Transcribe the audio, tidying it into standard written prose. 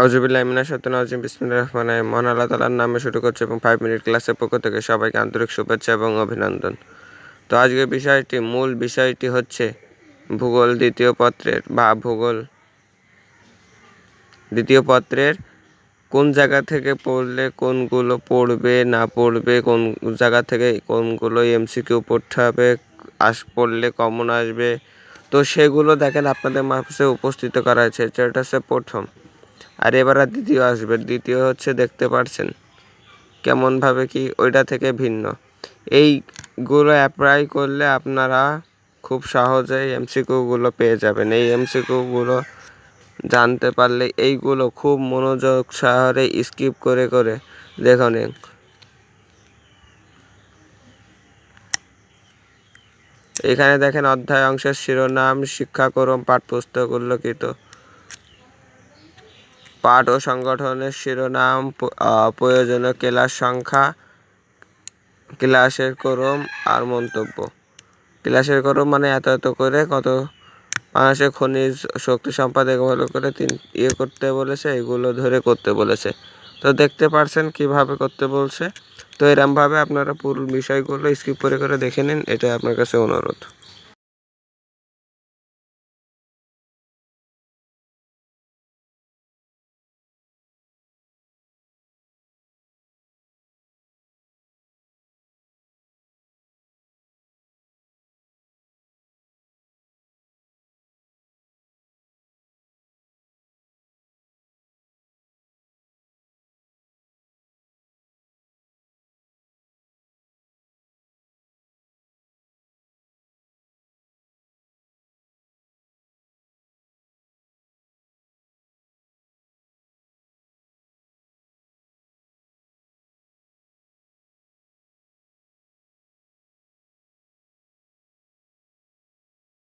আউযুবিল্লাহি মিনাশ শাইতানির রাজিম বিসমিল্লাহির রহমানির রহিম। মহান আল্লাহ তাআলার নামে শুরু করছি এবং 5 মিনিট ক্লাসের পক্ষ থেকে সবাইকে আন্তরিক শুভেচ্ছা এবং অভিনন্দন। তো আজকের মূল বিষয়টি হচ্ছে ভূগোল দ্বিতীয় পত্রের কোন জায়গা থেকে পড়লে কোনগুলো পড়বে না পড়বে, কোন জায়গা থেকে কোনগুলো এমসিকিউ পড়তে হবে, পড়লে কমন আসবে। তো সেগুলো দেখেন আপনাদের মাঝে উপস্থিত করা হয়েছে। যেটা হচ্ছে প্রথম, আর এবার দ্বিতীয় আসবে। দ্বিতীয় হচ্ছে দেখতে পাচ্ছেন কেমনভাবে কি ওইটা থেকে ভিন্ন। এইগুলো অ্যাপ্লাই করলে আপনারা খুব সহজেই এমসিকিউগুলো পেয়ে যাবেন। এই এমসিকিউগুলো জানতে পারলে এইগুলো খুব মনোযোগ সহকারে স্কিপ করে করে দেখুন। এখানে দেখেন অধ্যায় অংশের শিরোনাম, শিক্ষাক্রম, পাঠ্যপুস্তক উল্লেখিত, পাঠ ও সংগঠনের শিরোনাম, প্রয়োজনীয় ক্লাস সংখ্যা, ক্লাসের ক্রম আর মন্তব্য। ক্লাসের ক্রম মানে এত করে কত মানুষের খনিজ শক্তি সম্পদ এগুলো করে করতে বলেছে, এগুলো ধরে করতে বলেছে। তো দেখতে পারছেন কিভাবে করতে বলছে। তো এরমভাবে আপনারা পুরো বিষয়গুলো স্কিপ করে দেখে নিন, এটা আপনার কাছে অনুরোধ।